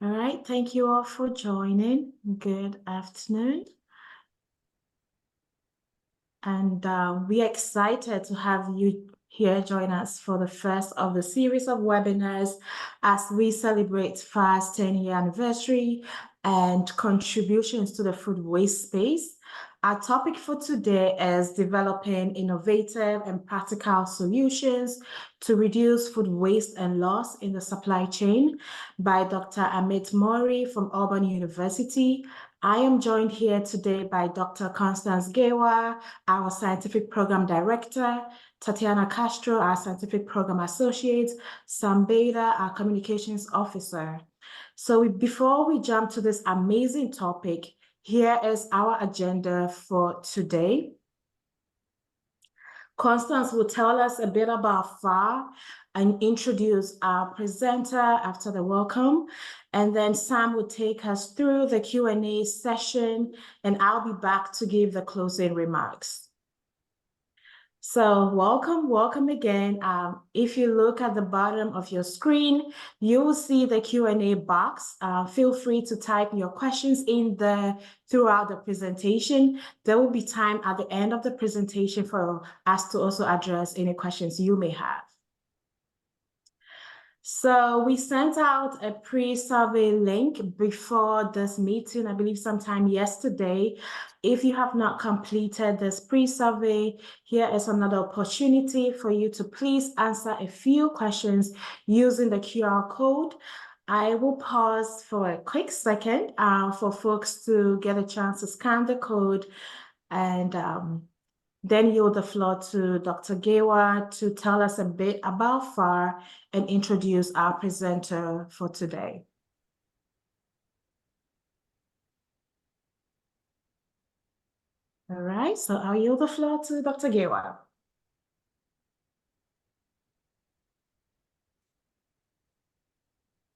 All right, thank you all for joining. Good afternoon. And we're excited to have you here join us for the first of the series of webinars as we celebrate FAR's 10-year anniversary and contributions to the food waste space. Our topic for today is developing innovative and practical solutions to reduce food waste and loss in the supply chain by Dr. Amit Morey from Auburn University. I am joined here today by Dr. Constance Gewa, our Scientific Program Director, Tatiana Castro, our Scientific Program Associate, Sam Beda, our Communications Officer. So before we jump to this amazing topic, here is our agenda for today. Constance will tell us a bit about FAR and introduce our presenter after the welcome. And then Sam will take us through the Q&A session, and I'll be back to give the closing remarks. So welcome again. If you look at the bottom of your screen, you will see the Q&A box. Feel free to type your questions in there throughout the presentation. There will be time at the end of the presentation for us to also address any questions you may have. So we sent out a pre-survey link before this meeting, I believe sometime yesterday. If you have not completed this pre-survey, here is another opportunity for you to please answer a few questions using the QR code. I will pause for a quick second for folks to get a chance to scan the code, and then yield the floor to Dr. Gewa to tell us a bit about FAR and introduce our presenter for today. All right, so I'll yield the floor to Dr. Gewa.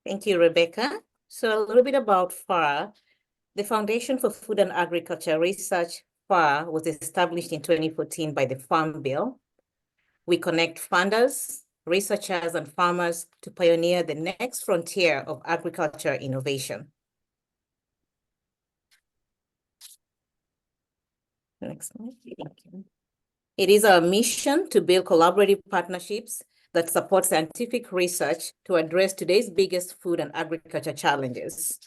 Thank you, Rebecca. So a little bit about FAR. The Foundation for Food and Agriculture Research, FAR, was established in 2014 by the Farm Bill. We connect funders, researchers, and farmers to pioneer the next frontier of agriculture innovation. Next slide. Thank you. It is our mission to build collaborative partnerships that support scientific research to address today's biggest food and agriculture challenges.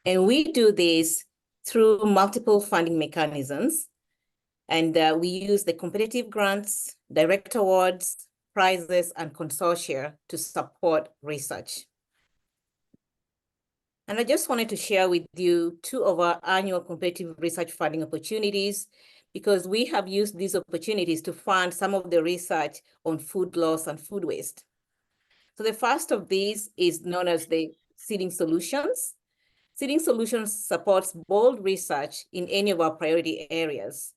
And we do this through multiple funding mechanisms. And we use the competitive grants, direct awards, prizes, and consortia to support research. And I just wanted to share with you two of our annual competitive research funding opportunities, because we have used these opportunities to fund some of the research on food loss and food waste. So the first of these is known as the Seeding Solutions. Seeding Solutions supports bold research in any of our priority areas.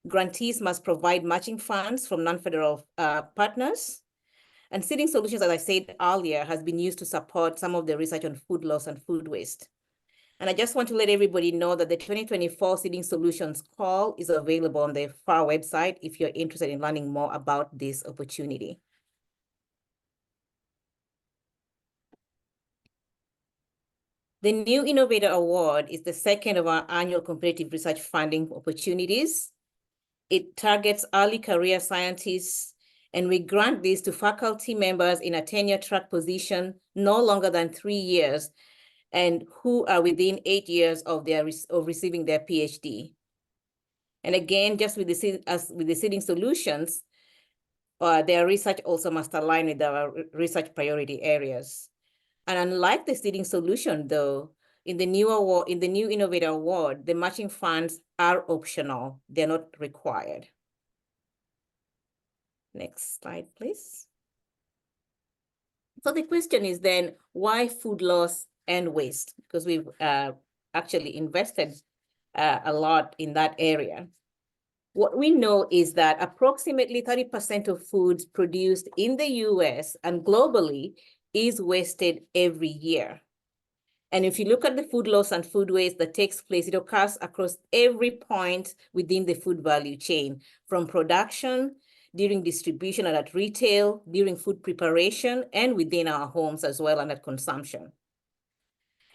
Grantees must provide matching funds from non-federal partners. And Seeding Solutions, as I said earlier, has been used to support some of the research on food loss and food waste. And I just want to let everybody know that the 2024 Seeding Solutions call is available on the FAR website if you're interested in learning more about this opportunity. The new Innovator Award is the second of our annual competitive research funding opportunities. It targets early career scientists, and we grant this to faculty members in a tenure track position no longer than 3 years and who are within 8 years of receiving their PhD. And again, just with the Seeding Solutions, their research also must align with our research priority areas. And unlike the Seeding Solution, though, in the new Innovator Award, the matching funds are optional. They're not required. Next slide, please. So the question is then, why food loss and waste? Because we've actually invested a lot in that area. What we know is that approximately 30% of foods produced in the US and globally is wasted every year. And if you look at the food loss and food waste that takes place, it occurs across every point within the food value chain, from production, during distribution and at retail, during food preparation, and within our homes as well and at consumption.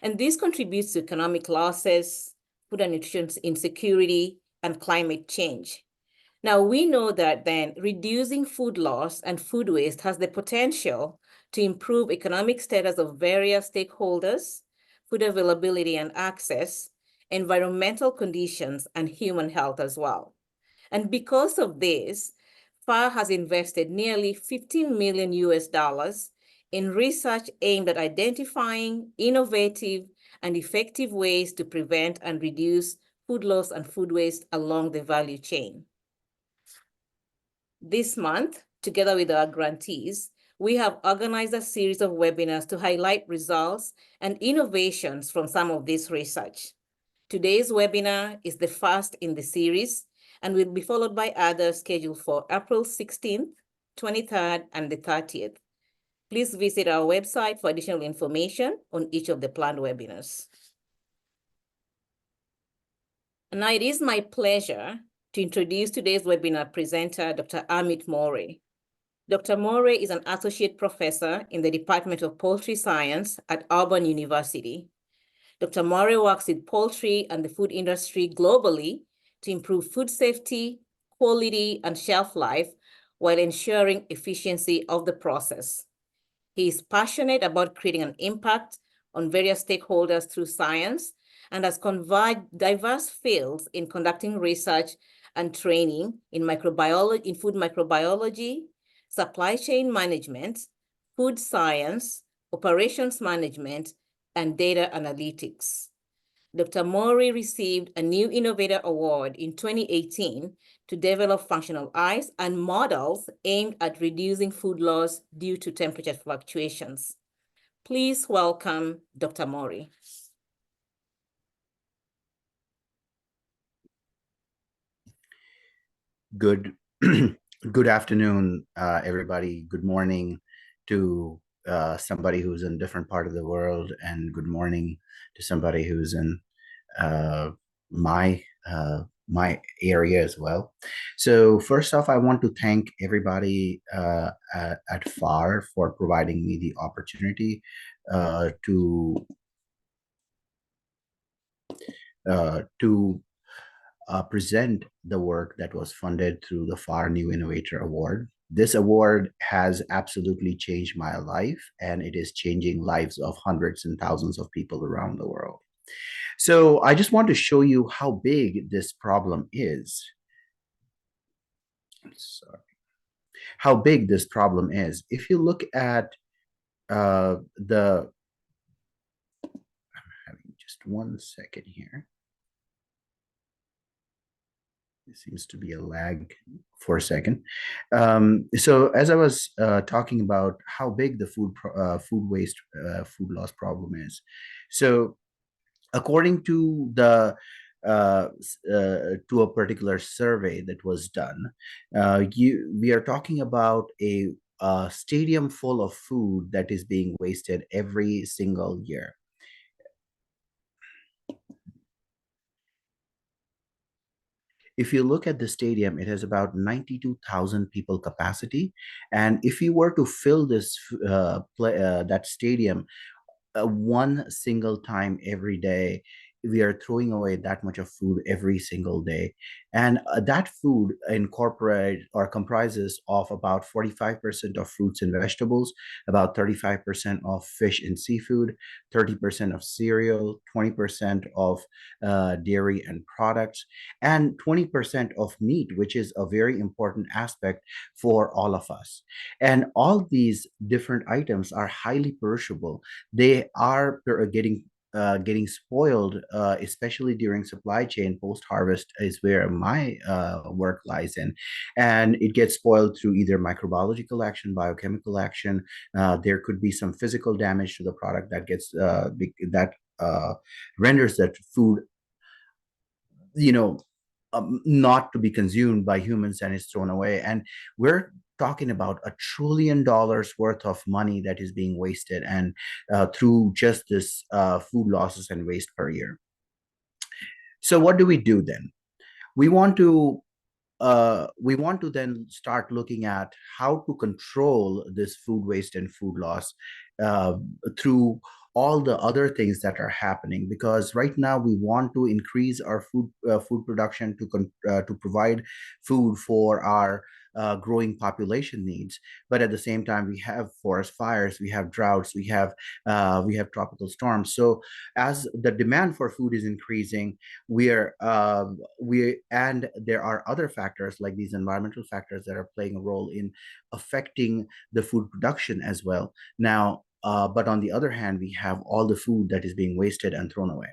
And this contributes to economic losses, food and nutrition insecurity, and climate change. Now, we know that then reducing food loss and food waste has the potential to improve economic status of various stakeholders, food availability and access, environmental conditions, and human health as well. And because of this, FAR has invested nearly 15 million US dollars in research aimed at identifying innovative and effective ways to prevent and reduce food loss and food waste along the value chain. This month, together with our grantees, we have organized a series of webinars to highlight results and innovations from some of this research. Today's webinar is the first in the series and will be followed by others scheduled for April 16th, 23rd, and the 30th. Please visit our website for additional information on each of the planned webinars. And now it is my pleasure to introduce today's webinar presenter, Dr. Amit Morey. Dr. Morey is an associate professor in the Department of Poultry Science at Auburn University. Dr. Morey works with poultry and the food industry globally to improve food safety, quality, and shelf life while ensuring efficiency of the process. He is passionate about creating an impact on various stakeholders through science and has converged diverse fields in conducting research and training in microbiology, in food microbiology, supply chain management, food science, operations management, and data analytics. Dr. Morey received a new Innovator Award in 2018 to develop functional ice and models aimed at reducing food loss due to temperature fluctuations. Please welcome Dr. Morey. Good, good afternoon, everybody. Good morning to somebody who's in a different part of the world, and good morning to somebody who's in my area as well. So first off, I want to thank everybody at FAR for providing me the opportunity to present the work that was funded through the FAR New Innovator Award. This award has absolutely changed my life, and it is changing lives of hundreds and thousands of people around the world. So I just want to show you how big this problem is. Sorry. How big this problem is. If you look at I'm having just one second here. There seems to be a lag for a second. So as I was talking about how big the food waste, food loss problem is. So according to the to a particular survey that was done, we are talking about a stadium full of food that is being wasted every single year. If you look at the stadium, it has about 92,000 people capacity. And if you were to fill this that stadium one single time every day, we are throwing away that much of food every single day. And that food incorporates or comprises of about 45% of fruits and vegetables, about 35% of fish and seafood, 30% of cereal, 20% of dairy and products, and 20% of meat, which is a very important aspect for all of us. And all these different items are highly perishable. They are getting spoiled, especially during supply chain. Post-harvest is where my work lies in, and it gets spoiled through either microbiological action, biochemical action. There could be some physical damage to the product that gets renders that food, not to be consumed by humans, and is thrown away. And we're talking about $1 trillion worth of money that is being wasted, and through just this food losses and waste per year. So what do we do then? We want to then start looking at how to control this food waste and food loss through all the other things that are happening, because right now we want to increase our food production to provide food for our growing population needs. But at the same time, we have forest fires, we have droughts, we have tropical storms. So as the demand for food is increasing, and there are other factors like these environmental factors that are playing a role in affecting the food production as well. Now, but on the other hand, we have all the food that is being wasted and thrown away.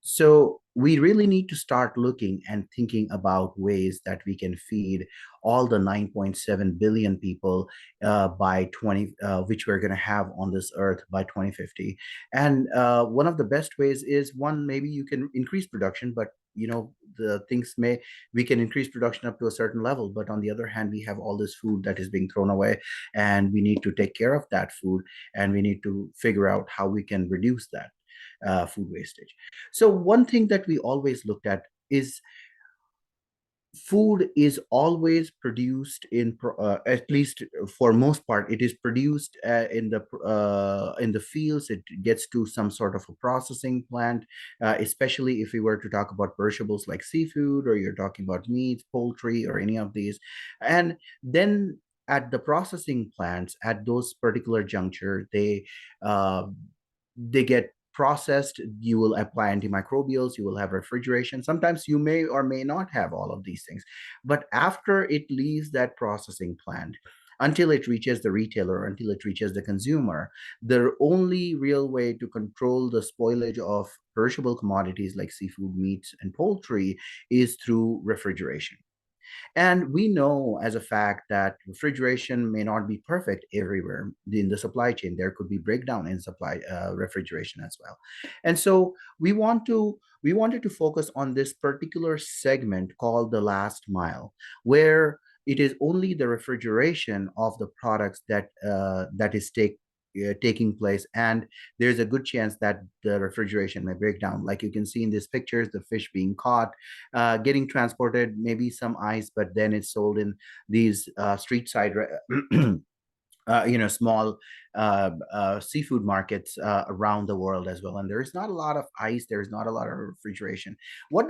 So we really need to start looking and thinking about ways that we can feed all the 9.7 billion people by 20, which we're going to have on this earth by 2050. And one of the best ways is, one, maybe you can increase production, but we can increase production up to a certain level, but on the other hand, we have all this food that is being thrown away, and we need to take care of that food, and we need to figure out how we can reduce that food wastage. So one thing that we always looked at is food is always produced at least for most part, it is produced in the fields. It gets to some sort of a processing plant, especially if we were to talk about perishables like seafood, or you're talking about meat, poultry, or any of these. And then at the processing plants, at those particular juncture, they get processed. You will apply antimicrobials, you will have refrigeration. Sometimes you may or may not have all of these things, but after it leaves that processing plant, until it reaches the retailer, until it reaches the consumer, the only real way to control the spoilage of perishable commodities like seafood, meats, and poultry is through refrigeration. And we know as a fact that refrigeration may not be perfect everywhere in the supply chain. There could be breakdown in supply refrigeration as well. And so we wanted to focus on this particular segment called the last mile, where it is only the refrigeration of the products that is taking place, and there's a good chance that the refrigeration may break down. Like you can see in these pictures, the fish being caught, getting transported, maybe some ice, but then it's sold in these street side small seafood markets around the world as well. And there is not a lot of ice, there is not a lot of refrigeration. What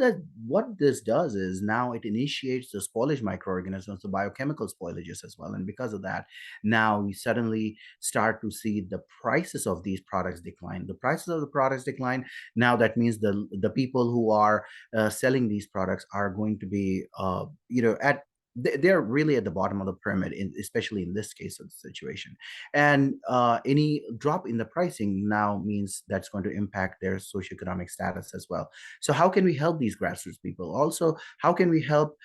this does is, now it initiates the spoilage microorganisms, the biochemical spoilages as well. And because of that, now we suddenly start to see the prices of these products decline. The prices of the products decline. Now that means the people who are selling these products are going to be they're really at the bottom of the pyramid, especially in this case of the situation. And any drop in the pricing now means that's going to impact their socioeconomic status as well. So how can we help these grassroots people? Also, how can we help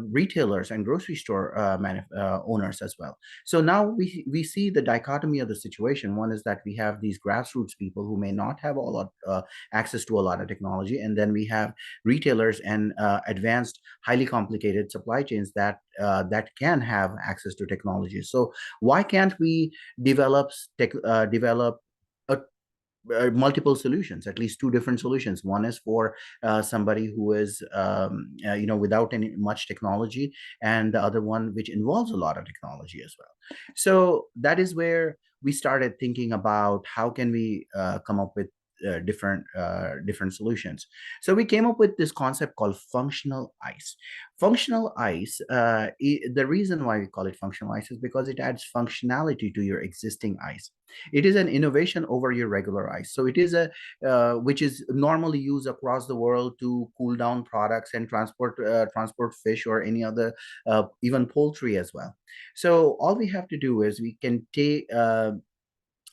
retailers and grocery store owners as well? So now we see the dichotomy of the situation. One is that we have these grassroots people who may not have access to a lot of technology, and then we have retailers and advanced, highly complicated supply chains that can have access to technology. So why can't we develop multiple solutions, at least two different solutions? One is for somebody who is without any much technology, and the other one which involves a lot of technology as well. So that is where we started thinking about how can we come up with different solutions. So we came up with this concept called functional ice. Functional ice, the reason why we call it functional ice is because it adds functionality to your existing ice. It is an innovation over your regular ice. So it is which is normally used across the world to cool down products and transport fish or any other, even poultry as well. So all we have to do is we can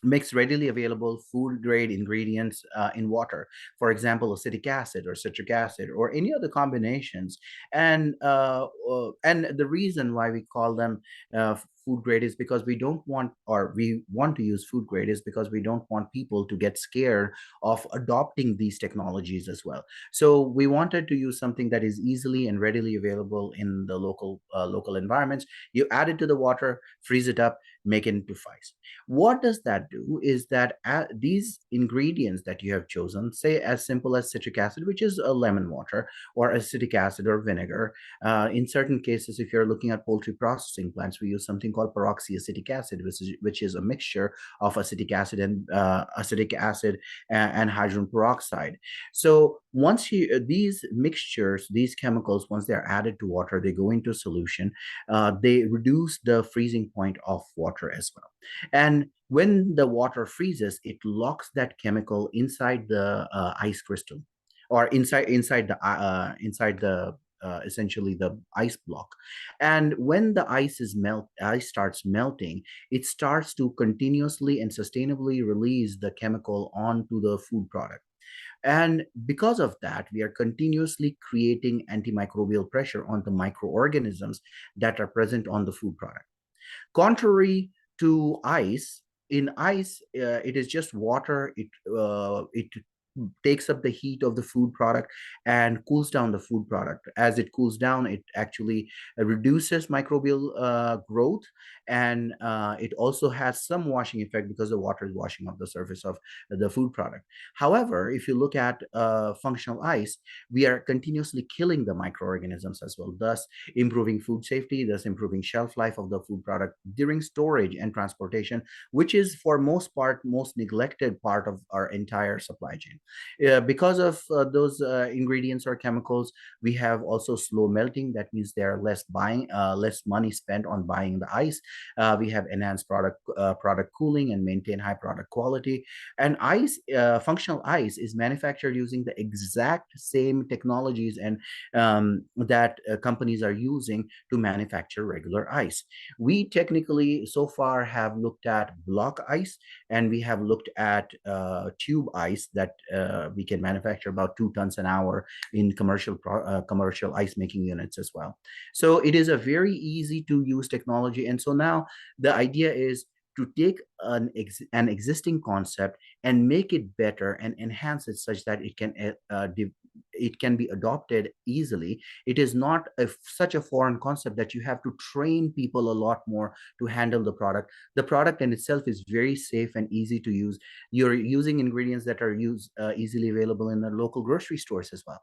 mix readily available food grade ingredients in water, for example, acetic acid or citric acid or any other combinations. And the reason why we call them food grade is because we want to use food grade is because we don't want people to get scared of adopting these technologies as well. So we wanted to use something that is easily and readily available in the local environments. You add it to the water, freeze it up, make it into FICE. What does that do is that these ingredients that you have chosen, say as simple as citric acid, which is a lemon water, or acetic acid or vinegar. In certain cases, if you're looking at poultry processing plants, we use something called peroxyacetic acid, which is a mixture of acetic acid and hydrogen peroxide. So once these mixtures, these chemicals, once they're added to water, they go into solution. They reduce the freezing point of water as well. And when the water freezes, it locks that chemical inside the ice crystal, or inside the essentially the ice block. And when the ice starts melting, it starts to continuously and sustainably release the chemical onto the food product. And because of that, we are continuously creating antimicrobial pressure on the microorganisms that are present on the food product. Contrary to ice, in ice, it is just water. It takes up the heat of the food product and cools down the food product. As it cools down, it actually reduces microbial growth, and it also has some washing effect because the water is washing off the surface of the food product. However, if you look at functional ice, we are continuously killing the microorganisms as well, thus improving food safety, thus improving shelf life of the food product during storage and transportation, which is for most part most neglected part of our entire supply chain. Because of those ingredients or chemicals, we have also slow melting. That means there are less money spent on buying the ice. We have enhanced product cooling and maintain high product quality. And functional ice is manufactured using the exact same technologies and that companies are using to manufacture regular ice. We technically so far have looked at block ice, and we have looked at tube ice that we can manufacture about 2 tons an hour in commercial ice making units as well. So it is a very easy to use technology. And so now the idea is to take an existing concept and make it better and enhance it such that it can be adopted easily. It is not such a foreign concept that you have to train people a lot more to handle the product. The product in itself is very safe and easy to use. You're using ingredients that are easily available in the local grocery stores as well.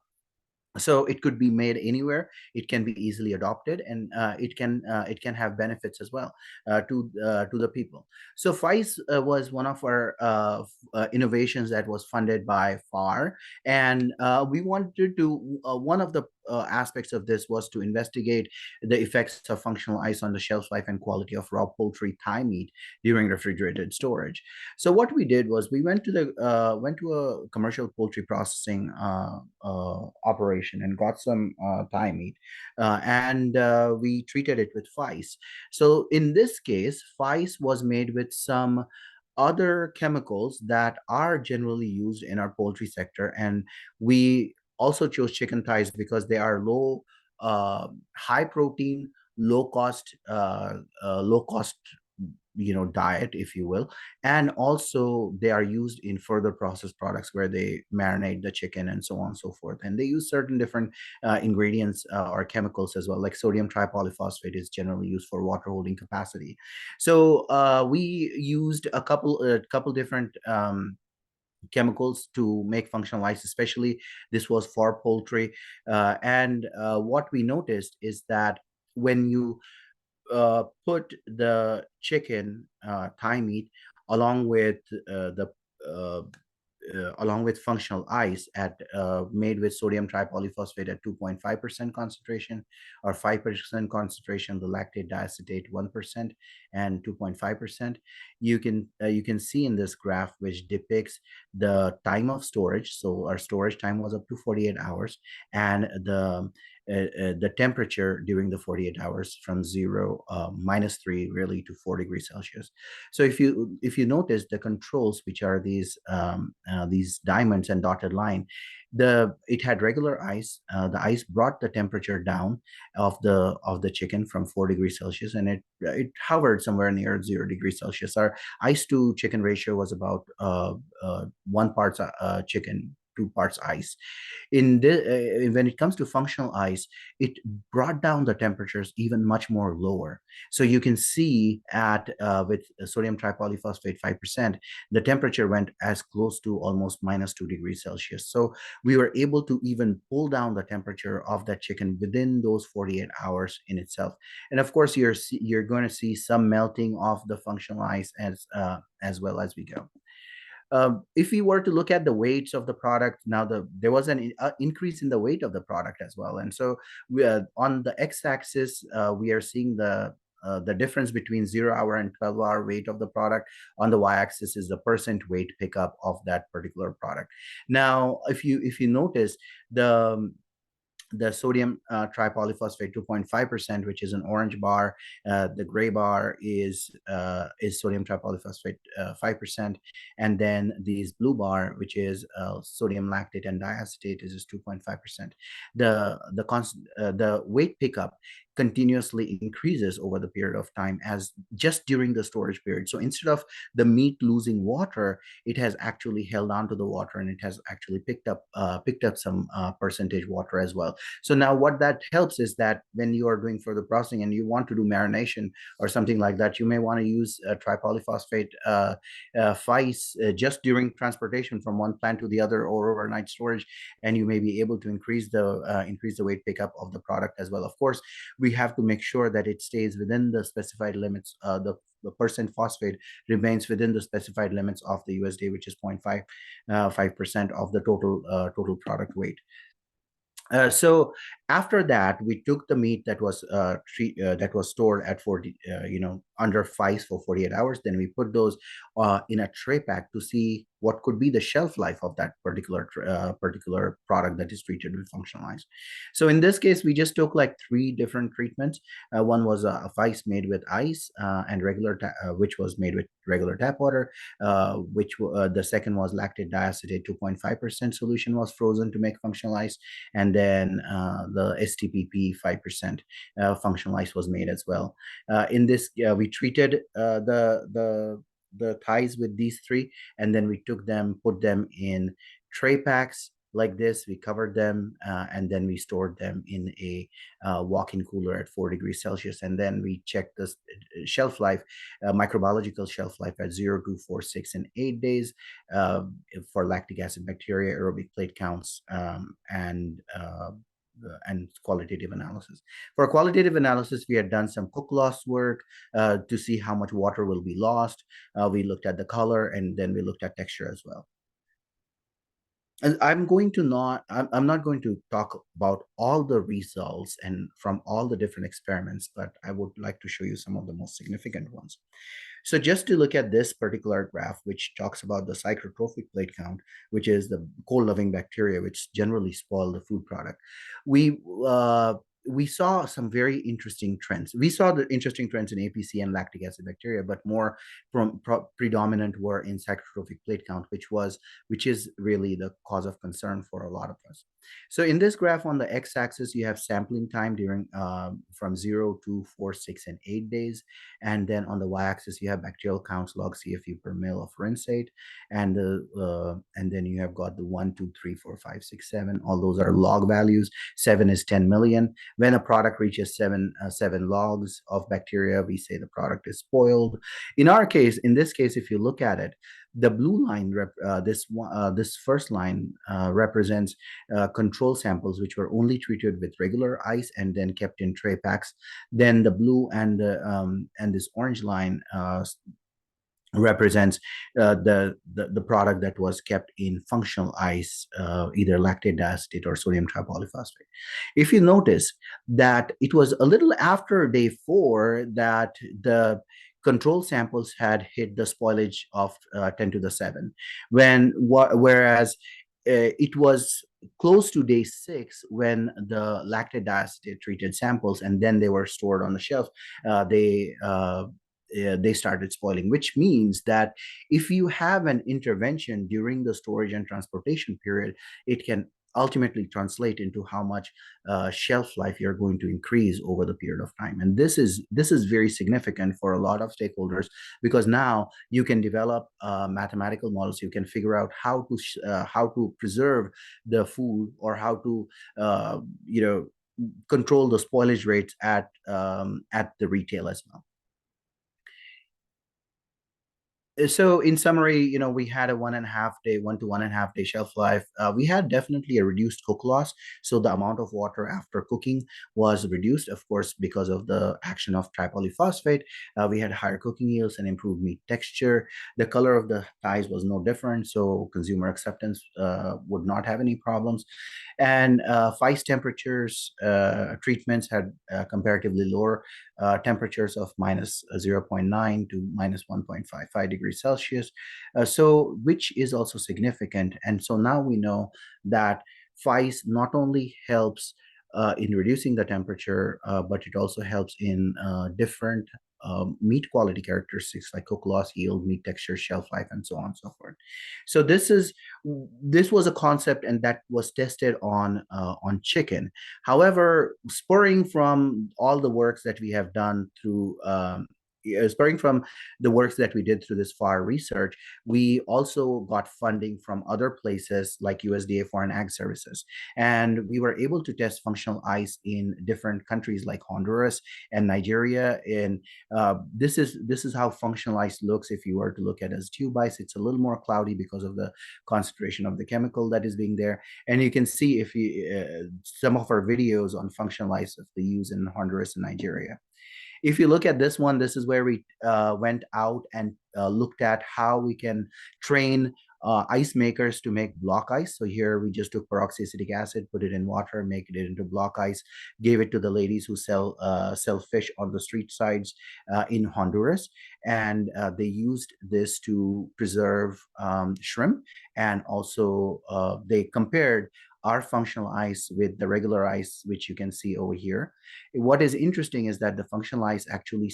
So it could be made anywhere. It can be easily adopted, and it can have benefits as well to the people. So FICE was one of our innovations that was funded by FAR, and we wanted to one of the aspects of this was to investigate the effects of functional ice on the shelf life and quality of raw poultry thigh meat during refrigerated storage. So what we did was we went to a commercial poultry processing operation and got some thigh meat, and we treated it with FICE. So in this case, FICE was made with some other chemicals that are generally used in our poultry sector, and we also chose chicken thighs because they are high protein, low cost diet, if you will. And also they are used in further processed products where they marinate the chicken and so on and so forth. And they use certain different ingredients or chemicals as well, like sodium tripolyphosphate is generally used for water holding capacity. So we used a couple different chemicals to make functional ice, especially this was for poultry. And what we noticed is that when you put the chicken thigh meat along with functional ice made with sodium tripolyphosphate at 2.5% concentration or 5% concentration, the lactate diacetate 1% and 2.5%. You can see in this graph, which depicts the time of storage. So our storage time was up to 48 hours, and the temperature during the 48 hours from -3 really to 4 degrees Celsius. So if you notice the controls, which are these diamonds and dotted line, it had regular ice. The ice brought the temperature down of the chicken from 4 degrees Celsius, and it hovered somewhere near 0 degrees Celsius. Our ice to chicken ratio was about 1 part chicken 2 parts ice. When it comes to functional ice, it brought down the temperatures even much more lower. So you can see with sodium tripolyphosphate 5%, the temperature went as close to almost -2 degrees Celsius. So we were able to even pull down the temperature of that chicken within those 48 hours in itself. And of course, you're going to see some melting of the functional ice as well as we go. If we were to look at the weights of the product, now there was an increase in the weight of the product as well. And so on the x-axis, we are seeing the difference between 0-hour and 12-hour weight of the product. On the y-axis is the percent weight pickup of that particular product. Now, if you notice, the sodium tripolyphosphate 2.5%, which is an orange bar. The gray bar is sodium tripolyphosphate 5%, and then this blue bar, which is sodium lactate and diacetate, is 2.5%. The weight pickup continuously increases over the period of time as just during the storage period. So instead of the meat losing water, it has actually held on to the water, and it has actually picked up some percentage water as well. So now what that helps is that when you are doing further processing and you want to do marination or something like that, you may want to use tripolyphosphate FICE just during transportation from one plant to the other or overnight storage, and you may be able to increase the weight pickup of the product as well. Of course, we have to make sure that it stays within the specified limits. The percent phosphate remains within the specified limits of the USDA, which is 0.5% of the total product weight. So after that, we took the meat that was stored at 40, under FICE for 48 hours. Then we put those in a tray pack to see what could be the shelf life of that particular product that is treated with functional ice. So in this case, we just took like 3 different treatments. One was a FICE made with ice and which was made with regular tap water. The second was lactate diacetate 2.5% solution was frozen to make functional ice, and then the STPP 5% functional ice was made as well. In this, we treated the thighs with these 3, and then we put them in tray packs like this. We covered them, and then we stored them in a walk-in cooler at 4 degrees Celsius. And then we checked the shelf life, microbiological shelf life at 0, 2, 4, 6, and 8 days for lactic acid bacteria, aerobic plate counts, and qualitative analysis. For qualitative analysis, we had done some cook loss work to see how much water will be lost. We looked at the color, and then we looked at texture as well. And I'm not going to talk about all the results and from all the different experiments, but I would like to show you some of the most significant ones. So just to look at this particular graph, which talks about the psychotrophic plate count, which is the cold-loving bacteria, which generally spoil the food product, we saw some very interesting trends. We saw the interesting trends in APC and lactic acid bacteria, but more predominant were in psychotrophic plate count, which is really the cause of concern for a lot of us. So in this graph on the x-axis, you have sampling time during from 0 to 4, 6, and 8 days, and then on the y-axis you have bacterial counts log CFU per mil of rinsate, and then you have got the 1, 2, 3, 4, 5, 6, 7. All those are log values. 7 is 10 million. When a product reaches 7 logs of bacteria, we say the product is spoiled. In this case, if you look at it, the blue line, this first line represents control samples which were only treated with regular ice and then kept in tray packs. Then the blue and this orange line represents the product that was kept in functional ice, either lactate diacetate or sodium tripolyphosphate. If you notice that it was a little after day 4 that the control samples had hit the spoilage of 10 to the 7, whereas it was close to day 6 when the lactate diacetate treated samples, and then they were stored on the shelf, they started spoiling, which means that if you have an intervention during the storage and transportation period, it can ultimately translate into how much shelf life you're going to increase over the period of time. And this is very significant for a lot of stakeholders, because now you can develop mathematical models. You can figure out how to preserve the food, or how to control the spoilage rates at the retail as well. So in summary, we had a 1 to 1.5 day shelf life. We had definitely a reduced cook loss. So the amount of water after cooking was reduced, of course, because of the action of tripolyphosphate. We had higher cooking yields and improved meat texture. The color of the thighs was no different, so consumer acceptance would not have any problems. And FICE temperatures treatments had comparatively lower temperatures of minus 0.9 to minus 1.55 degrees Celsius, which is also significant. And so now we know that FICE not only helps in reducing the temperature, but it also helps in different meat quality characteristics like cook loss, yield, meat texture, shelf life, and so on and so forth. So this was a concept, and that was tested on chicken. However, spurring from all the works that we have done through spurring from the works that we did through this FAR research, we also got funding from other places like USDA Foreign Ag Services. And we were able to test functional ice in different countries like Honduras and Nigeria. And this is how functional ice looks. If you were to look at it as tube ice, it's a little more cloudy because of the concentration of the chemical that is being there. And you can see if some of our videos on functional ice of the use in Honduras and Nigeria. If you look at this one, this is where we went out and looked at how we can train ice makers to make block ice. So here we just took peroxyacetic acid, put it in water, make it into block ice, gave it to the ladies who sell fish on the street sides in Honduras. And they used this to preserve shrimp. And also they compared our functional ice with the regular ice, which you can see over here. What is interesting is that the functional ice actually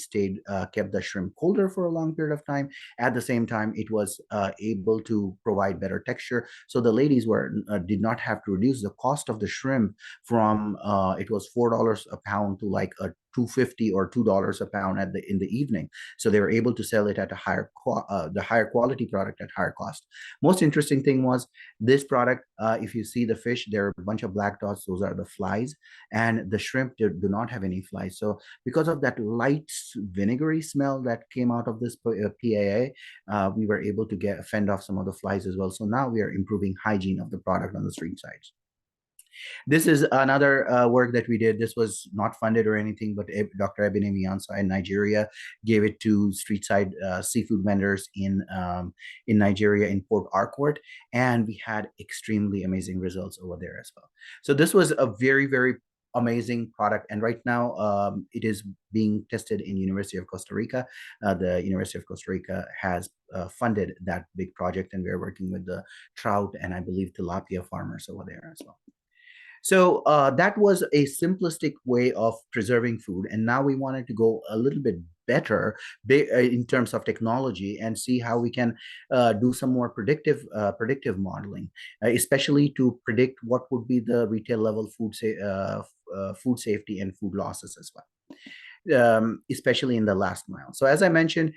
kept the shrimp colder for a long period of time. At the same time, it was able to provide better texture. So the ladies did not have to reduce the cost of the shrimp from it was $4 a pound to like a $2.50 or $2 a pound in the evening. So they were able to sell it at the higher quality product at higher cost. Most interesting thing was this product. If you see the fish, there are a bunch of black dots. Those are the flies, and the shrimp do not have any flies. So because of that light vinegary smell that came out of this PAA, we were able to fend off some of the flies as well. So now we are improving hygiene of the product on the street sides. This is another work that we did. This was not funded or anything, but Dr. Ebene Miansa in Nigeria gave it to street side seafood vendors in Nigeria, in Port Harcourt, and we had extremely amazing results over there as well. So this was a very, very amazing product, and right now it is being tested in University of Costa Rica. The University of Costa Rica has funded that big project, and we're working with the trout and I believe tilapia farmers over there as well. So that was a simplistic way of preserving food. And now we wanted to go a little bit better in terms of technology and see how we can do some more predictive modeling, especially to predict what would be the retail level food safety and food losses as well, especially in the last mile. So as I mentioned,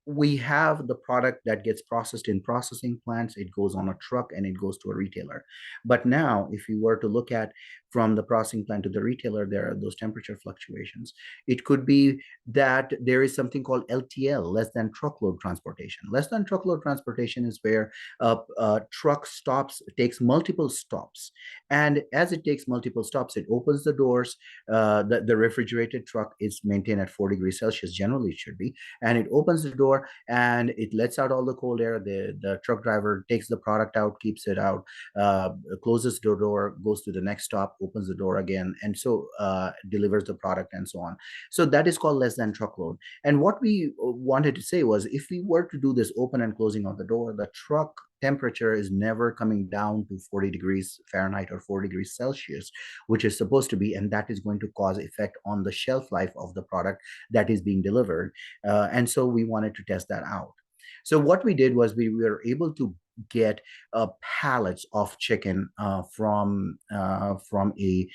we have the product that gets processed in processing plants. It goes on a truck and it goes to a retailer. But now, if you were to look at from the processing plant to the retailer, there are those temperature fluctuations. It could be that there is something called LTL, less than truckload transportation. Less than truckload transportation is where a truck takes multiple stops. And as it takes multiple stops, it opens the doors. The refrigerated truck is maintained at 4 degrees Celsius, generally it should be. And it opens the door and it lets out all the cold air. The truck driver takes the product out, keeps it out, closes the door, goes to the next stop, opens the door again, and so delivers the product and so on. So that is called less than truckload. And what we wanted to say was, if we were to do this open and closing of the door, the truck temperature is never coming down to 40 degrees Fahrenheit or 4 degrees Celsius, which is supposed to be, and that is going to cause effect on the shelf life of the product that is being delivered. And so we wanted to test that out. So what we did was we were able to get pallets of chicken from a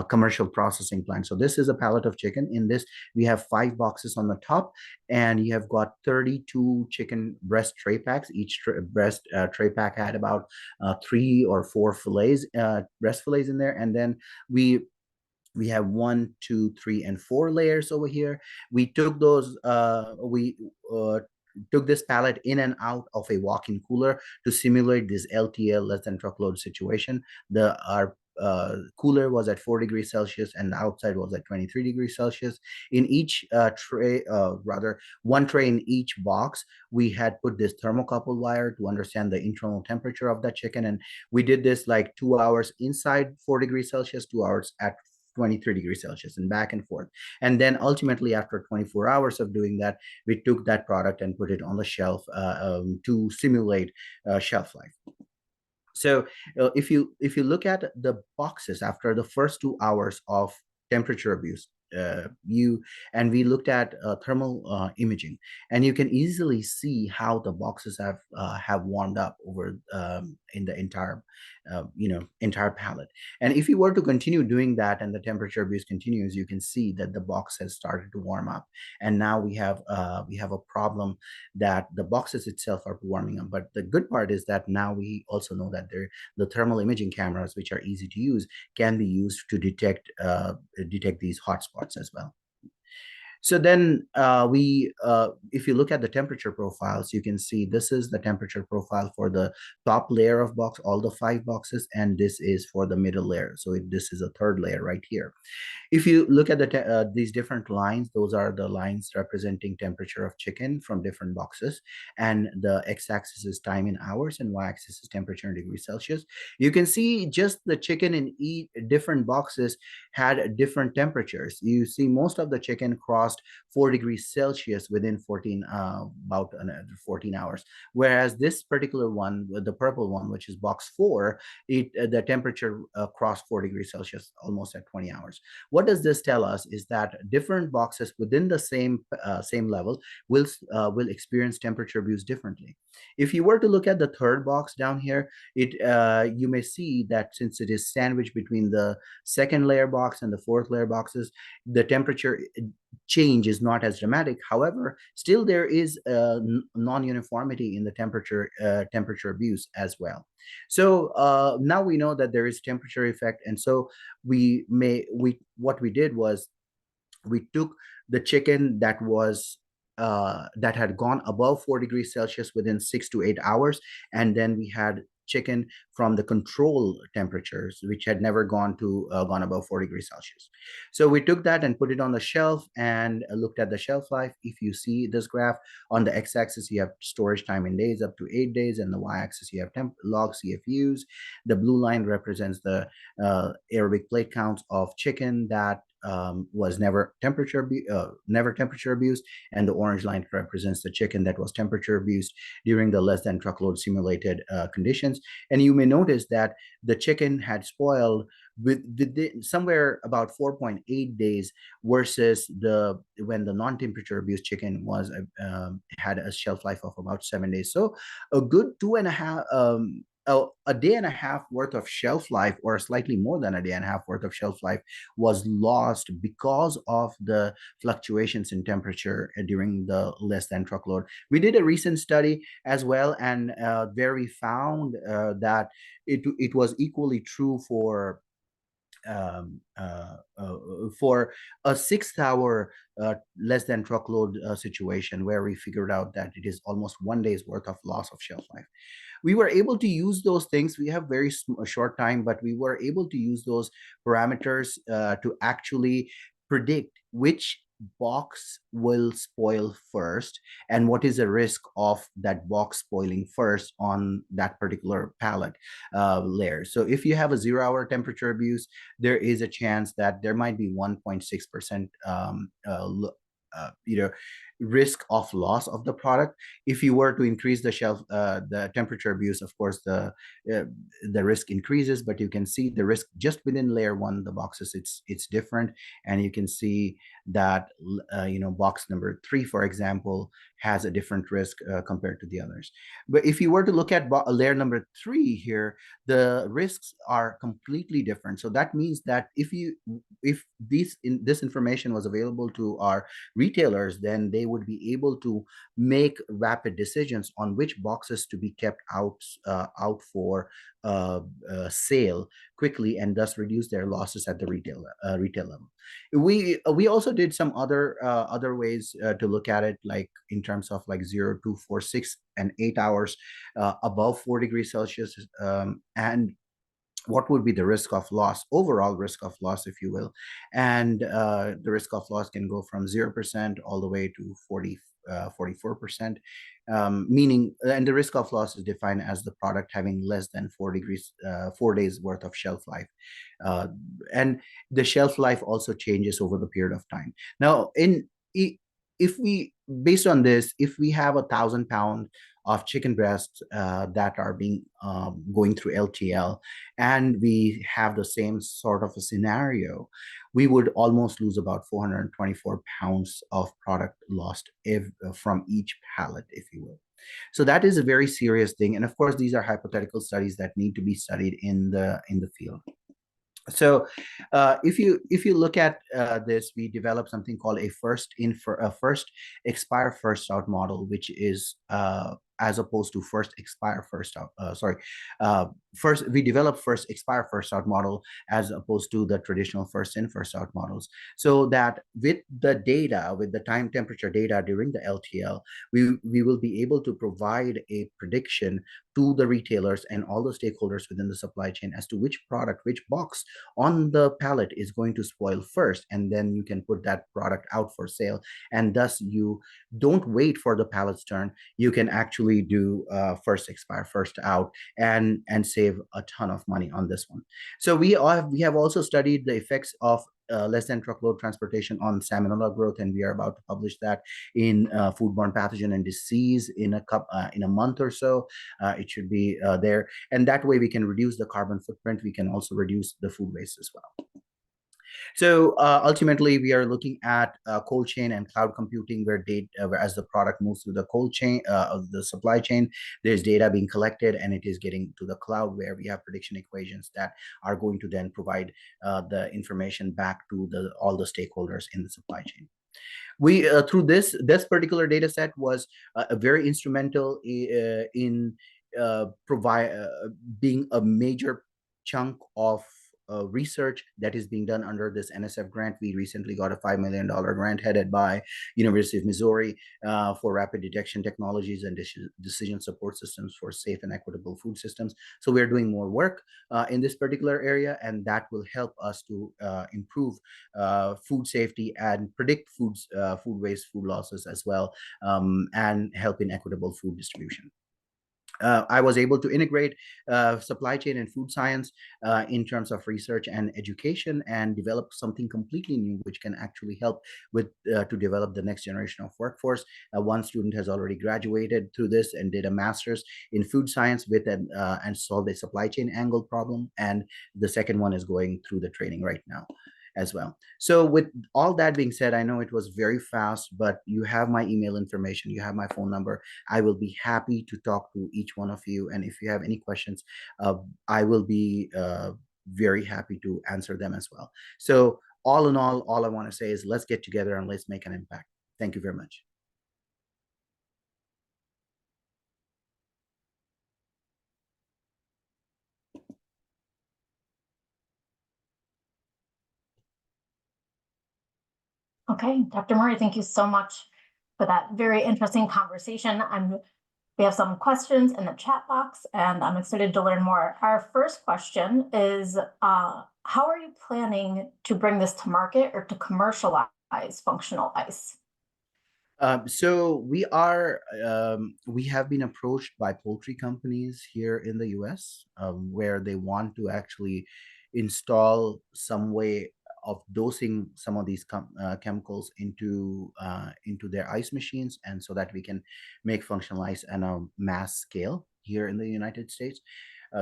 commercial processing plant. So this is a pallet of chicken. In this, we have 5 boxes on the top, and you have got 32 chicken breast tray packs. Each breast tray pack had about 3 or 4 fillets, breast fillets in there, and then we have 1, 2, 3, and 4 layers over here. We took those, we took this pallet in and out of a walk-in cooler to simulate this LTL, less than truckload situation. Our cooler was at 4 degrees Celsius and the outside was at 23 degrees Celsius. In each tray, rather one tray in each box, we had put this thermocouple wire to understand the internal temperature of that chicken. And we did this like 2 hours inside 4 degrees Celsius, 2 hours at 23 degrees Celsius, and back and forth. And then ultimately, after 24 hours of doing that, we took that product and put it on the shelf to simulate shelf life. So if you look at the boxes after the first 2 hours of temperature abuse, we looked at thermal imaging, and you can easily see how the boxes have warmed up over in the entire entire pallet. And if you were to continue doing that and the temperature abuse continues, you can see that the box has started to warm up, and now we have a problem that the boxes itself are warming up. But the good part is that now we also know that the thermal imaging cameras, which are easy to use, can be used to detect these hotspots as well. So then if you look at the temperature profiles, you can see this is the temperature profile for the top layer of box, all the 5 boxes, and this is for the middle layer. So this is a third layer right here. If you look at these different lines, those are the lines representing temperature of chicken from different boxes, and the x-axis is time in hours and y-axis is temperature in degrees Celsius. You can see just the chicken in each different boxes had different temperatures. You see most of the chicken crossed 4 degrees Celsius within about 14 hours, whereas this particular one, the purple one, which is box 4, the temperature crossed 4 degrees Celsius almost at 20 hours. What does this tell us is that different boxes within the same level will experience temperature abuse differently. If you were to look at the third box down here, you may see that since it is sandwiched between the second layer box and the fourth layer boxes, the temperature change is not as dramatic. However, still there is non-uniformity in the temperature abuse as well. So now we know that there is temperature effect, and so what we did was we took the chicken that had gone above 4 degrees Celsius within 6 to 8 hours, and then we had chicken from the control temperatures, which had never gone above 4 degrees Celsius. So we took that and put it on the shelf and looked at the shelf life. If you see this graph, on the x-axis you have storage time in days up to 8 days, and the y-axis you have log CFUs. The blue line represents the aerobic plate counts of chicken that was never temperature abused, and the orange line represents the chicken that was temperature abused during the less than truckload simulated conditions. And you may notice that the chicken had spoiled somewhere about 4.8 days versus when the non-temperature abused chicken had a shelf life of about 7 days. So a good 2.5 a day and a half worth of shelf life, or slightly more than a day and a half worth of shelf life, was lost because of the fluctuations in temperature during the less than truckload. We did a recent study as well, and where we found that it was equally true for a 6-hour less than truckload situation, where we figured out that it is almost 1 day's worth of loss of shelf life. We were able to use those things. We have very short time, but we were able to use those parameters to actually predict which box will spoil first and what is the risk of that box spoiling first on that particular pallet layer. So if you have a 0-hour temperature abuse, there is a chance that there might be 1.6% risk of loss of the product. If you were to increase the temperature abuse, of course the risk increases, but you can see the risk just within layer 1, the boxes, it's different. And you can see that box number 3, for example, has a different risk compared to the others. But if you were to look at layer number 3 here, the risks are completely different. So that means that if this information was available to our retailers, then they would be able to make rapid decisions on which boxes to be kept out for sale quickly, and thus reduce their losses at the retail level. We also did some other ways to look at it, like in terms of like 0 to 4, 6, and 8 hours above 4 degrees Celsius, and what would be the risk of loss, overall risk of loss, if you will. And the risk of loss can go from 0% all the way to 44%, meaning, and the risk of loss is defined as the product having less than 4 days worth of shelf life. And the shelf life also changes over the period of time. Now, if we, based on this, if we have 1,000 pounds of chicken breasts that are being going through LTL, and we have the same sort of a scenario, we would almost lose about 424 pounds of product lost from each pallet, if you will. So that is a very serious thing. And of course, these are hypothetical studies that need to be studied in the field. So if you look at this, we developed something called a first-expire first-out model, which is as opposed to first-expire first-out. We developed first-expire first-out model as opposed to the traditional first-in first-out models, so that with the data, with the time temperature data during the LTL, we will be able to provide a prediction to the retailers and all the stakeholders within the supply chain as to which product, which box on the pallet is going to spoil first, and then you can put that product out for sale. And thus you don't wait for the pallet's turn. You can actually do first expire first out and save a ton of money on this one. So we have also studied the effects of less than truckload transportation on salmonella growth, and we are about to publish that in Foodborne Pathogen and Disease in a month or so. It should be there, and that way we can reduce the carbon footprint. We can also reduce the food waste as well. So ultimately, we are looking at cold chain and cloud computing, where as the product moves through the cold chain of the supply chain, there's data being collected and it is getting to the cloud, where we have prediction equations that are going to then provide the information back to all the stakeholders in the supply chain. We through this particular data set was very instrumental in being a major chunk of research that is being done under this NSF grant. We recently got a $5 million grant headed by University of Missouri for rapid detection technologies and decision support systems for safe and equitable food systems. So we're doing more work in this particular area, and that will help us to improve food safety and predict food waste, food losses as well, and help in equitable food distribution. I was able to integrate supply chain and food science in terms of research and education, and develop something completely new, which can actually help with to develop the next generation of workforce. One student has already graduated through this and did a master's in food science with and solved a supply chain angle problem, and the second one is going through the training right now as well. So with all that being said, I know it was very fast, but you have my email information, you have my phone number. I will be happy to talk to each one of you, and if you have any questions, I will be very happy to answer them as well. So all in all I want to say is, let's get together and let's make an impact. Thank you very much. Okay, Dr. Morey, thank you so much for that very interesting conversation. We have some questions in the chat box, and I'm excited to learn more. Our first question is, how are you planning to bring this to market or to commercialize functional ice? So we have been approached by poultry companies here in the US, where they want to actually install some way of dosing some of these chemicals into their ice machines, and so that we can make functional ice on a mass scale here in the United States.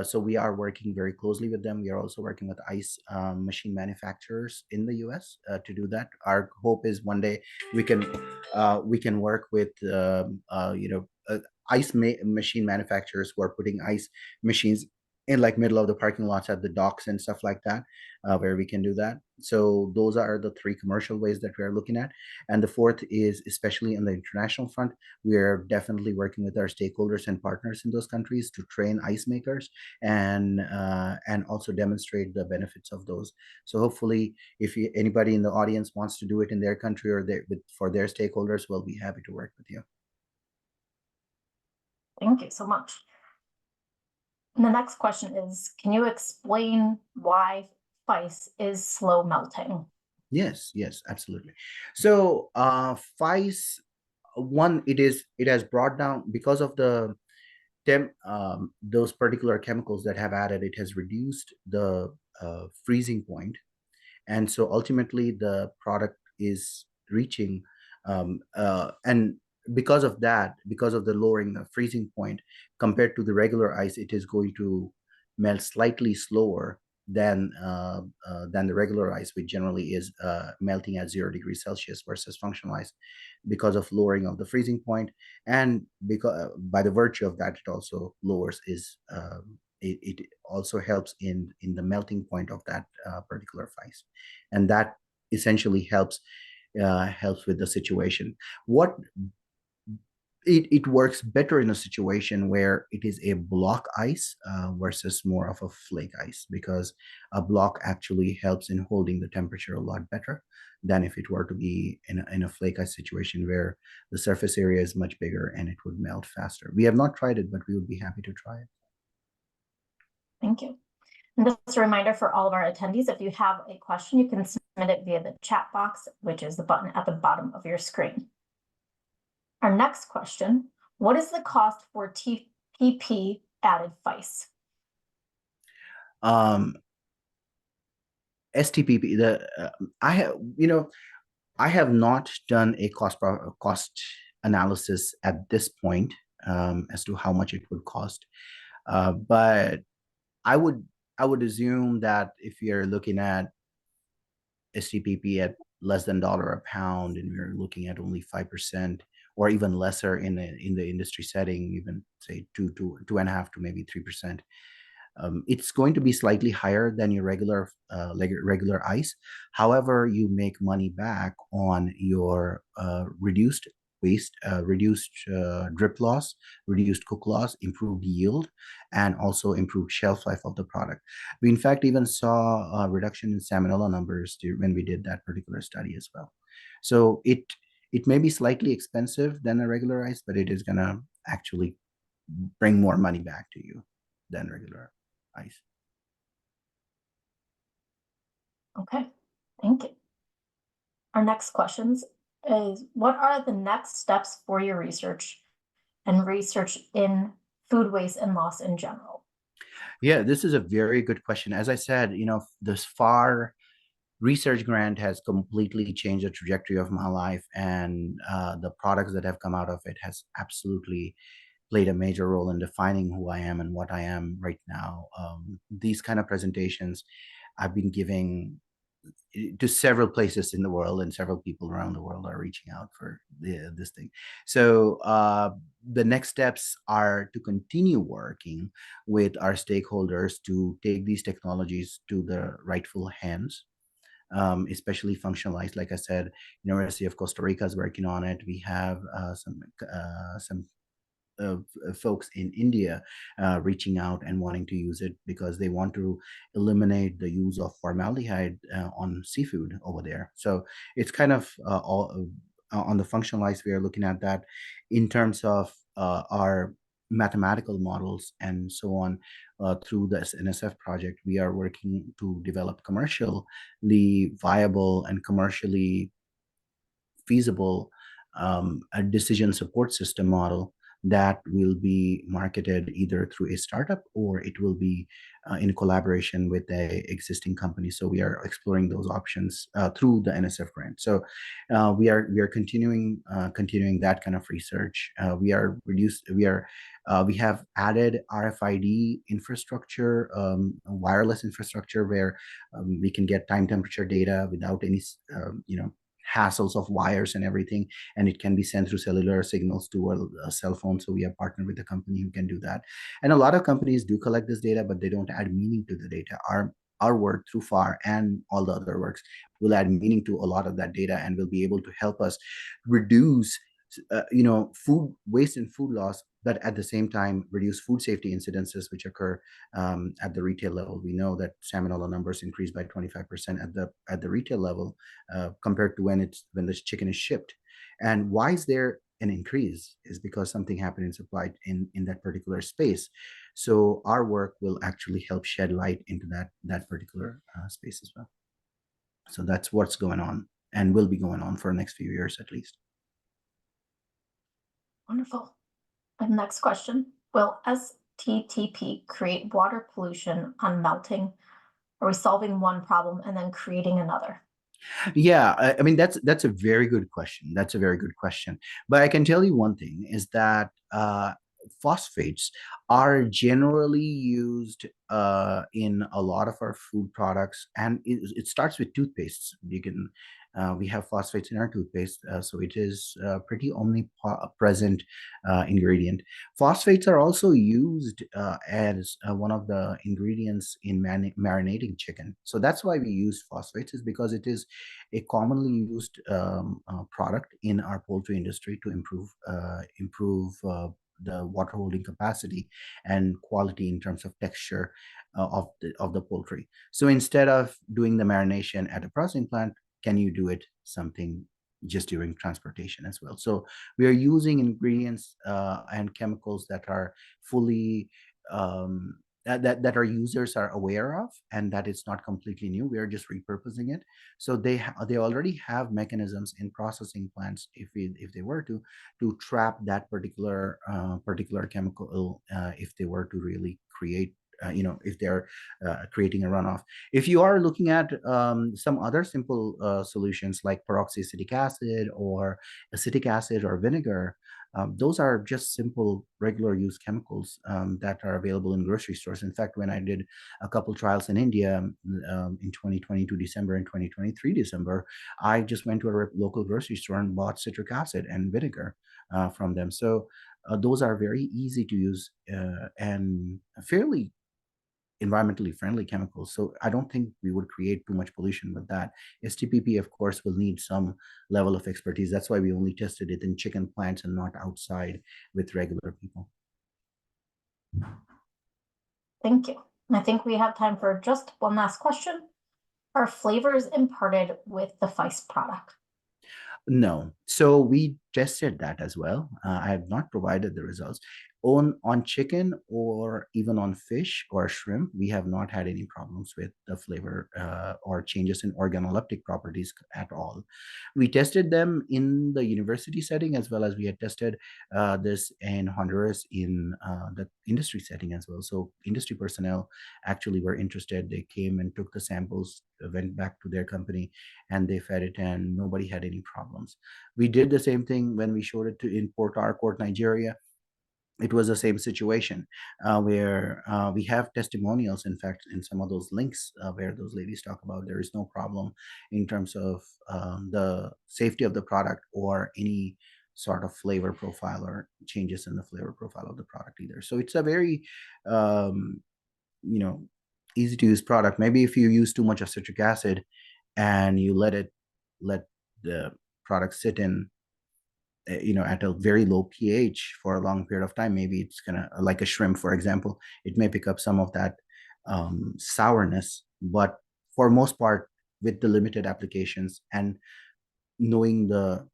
So we are working very closely with them. We are also working with ice machine manufacturers in the US to do that. Our hope is one day we can work with ice machine manufacturers who are putting ice machines in like middle of the parking lots at the docks and stuff like that, where we can do that. So those are the three commercial ways that we are looking at. And the fourth is, especially on the international front, we are definitely working with our stakeholders and partners in those countries to train ice makers and also demonstrate the benefits of those. So hopefully, if anybody in the audience wants to do it in their country or for their stakeholders, we'll be happy to work with you. Thank you so much. And the next question is, can you explain why FICE is slow melting? Yes, absolutely. So FICE, one, it has brought down, because of the those particular chemicals that have added, it has reduced the freezing point. And so ultimately the product is reaching, and because of that, because of the lowering the freezing point compared to the regular ice, it is going to melt slightly slower than the regular ice, which generally is melting at 0 degrees Celsius versus functional ice, because of lowering of the freezing point. And because by the virtue of that, it also lowers it also helps in the melting point of that particular FICE, and that essentially helps with the situation. What it works better in a situation where it is a block ice versus more of a flake ice, because a block actually helps in holding the temperature a lot better than if it were to be in a flake ice situation where the surface area is much bigger and it would melt faster. We have not tried it, but we would be happy to try it. Thank you. And just a reminder for all of our attendees, if you have a question, you can submit it via the chat box, which is the button at the bottom of your screen. Our next question, what is the cost for TPP added FICE? STPP, I have not done a cost analysis at this point as to how much it would cost, but I would assume that if you're looking at STPP at less than $1 a pound, and we're looking at only 5% or even lesser in the industry setting, even say 2.5 to maybe 3%. It's going to be slightly higher than your regular ice. However, you make money back on your reduced waste, reduced drip loss, reduced cook loss, improved yield, and also improved shelf life of the product. We in fact even saw a reduction in salmonella numbers when we did that particular study as well. So it may be slightly expensive than a regular ice, but it is gonna actually bring more money back to you than regular ice. Okay, thank you. Our next questions is, what are the next steps for your research and research in food waste and loss in general? Yeah, this is a very good question. As I said, this FAR research grant has completely changed the trajectory of my life, and the products that have come out of it has absolutely played a major role in defining who I am and what I am right now. These kind of presentations I've been giving to several places in the world, and several people around the world are reaching out for this thing. So the next steps are to continue working with our stakeholders to take these technologies to the rightful hands, especially functionalized. Like I said, University of Costa Rica is working on it. We have some folks in India reaching out and wanting to use it because they want to eliminate the use of formaldehyde on seafood over there. So it's kind of all on the functionalized. We are looking at that in terms of our mathematical models and so on. Through this NSF project, we are working to develop commercially viable and commercially feasible a decision support system model that will be marketed either through a startup or it will be in collaboration with a existing company. So we are exploring those options through the NSF grant. So we are continuing that kind of research. We have added RFID infrastructure, wireless infrastructure, where we can get time temperature data without any hassles of wires and everything, and it can be sent through cellular signals to a cell phone. So we have partnered with a company who can do that. And a lot of companies do collect this data, but they don't add meaning to the data. Our work through FAR and all the other works will add meaning to a lot of that data and will be able to help us reduce food waste and food loss, but at the same time reduce food safety incidences which occur at the retail level. We know that salmonella numbers increase by 25% at the retail level compared to when the chicken is shipped. And why is there an increase? Is because something happened in supply in that particular space. So our work will actually help shed light into that particular space as well. So that's what's going on and will be going on for the next few years at least. Wonderful. And next question, will STTP create water pollution on melting? Are we solving one problem and then creating another? Yeah, I mean, that's a very good question. That's a very good question. But I can tell you one thing is that phosphates are generally used in a lot of our food products, and it starts with toothpastes. We have phosphates in our toothpaste, so it is pretty omnipresent ingredient. Phosphates are also used as one of the ingredients in marinating chicken. So that's why we use phosphates, is because it is a commonly used product in our poultry industry to improve the water holding capacity and quality in terms of texture of the poultry. So instead of doing the marination at a processing plant, can you do it something just during transportation as well? So we are using ingredients and chemicals that are fully that our users are aware of, and that it's not completely new. We are just repurposing it. So they already have mechanisms in processing plants, if they were to trap that particular chemical if they were to really create if they're creating a runoff. If you are looking at some other simple solutions like peroxyacetic acid or acetic acid or vinegar, those are just simple regular use chemicals that are available in grocery stores. In fact, when I did a couple trials in India in 2022 December and 2023 December, I just went to a local grocery store and bought citric acid and vinegar from them. So those are very easy to use and fairly environmentally friendly chemicals. So I don't think we would create too much pollution with that. STPP, of course, will need some level of expertise. That's why we only tested it in chicken plants and not outside with regular people. Thank you. I think we have time for just one last question. Are flavors imparted with the FICE product? No. So we tested that as well. I have not provided the results. On chicken or even on fish or shrimp, we have not had any problems with the flavor or changes in organoleptic properties at all. We tested them in the university setting, as well as we had tested this in Honduras in the industry setting as well. So industry personnel actually were interested. They came and took the samples, went back to their company, and they fed it, and nobody had any problems. We did the same thing when we showed it in Port Harcourt, Nigeria. It was the same situation where we have testimonials, in fact, in some of those links where those ladies talk about there is no problem in terms of the safety of the product or any sort of flavor profile or changes in the flavor profile of the product either. So it's a very, easy to use product. Maybe if you use too much of citric acid and you let the product sit in at a very low pH for a long period of time, maybe it's gonna, like a shrimp, for example, it may pick up some of that sourness. But for most part, with the limited applications and knowing the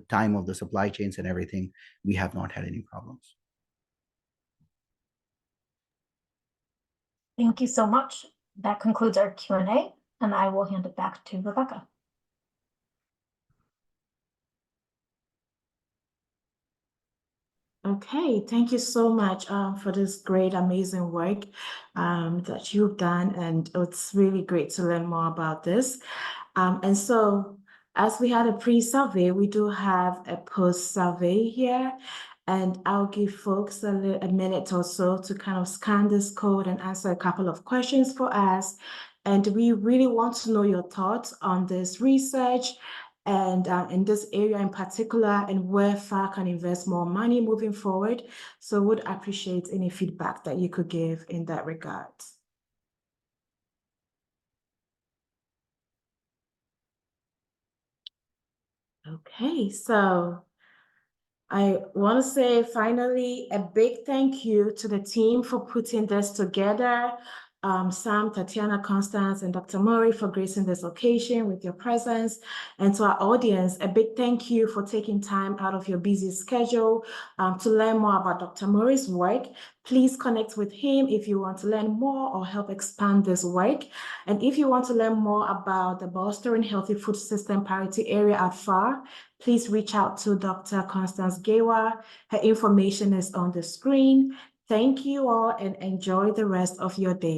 time of the supply chains and everything, we have not had any problems. Thank you so much. That concludes our Q&A, and I will hand it back to Rebecca. Okay, thank you so much for this great, amazing work that you've done, and it's really great to learn more about this. And so, as we had a pre-survey, we do have a post-survey here, and I'll give folks a minute or so to kind of scan this code and answer a couple of questions for us. And we really want to know your thoughts on this research and in this area in particular, and where FAR can invest more money moving forward. So would appreciate any feedback that you could give in that regard. Okay, so I want to say finally a big thank you to the team for putting this together. Sam, Tatiana, Constance, and Dr. Morey for gracing this occasion with your presence. And to our audience, a big thank you for taking time out of your busy schedule to learn more about Dr. Morey's work. Please connect with him if you want to learn more or help expand this work. And if you want to learn more about the Bolstering Healthy Food System Parity area at FAR, please reach out to Dr. Constance Gewa. Her information is on the screen. Thank you all and enjoy the rest of your day.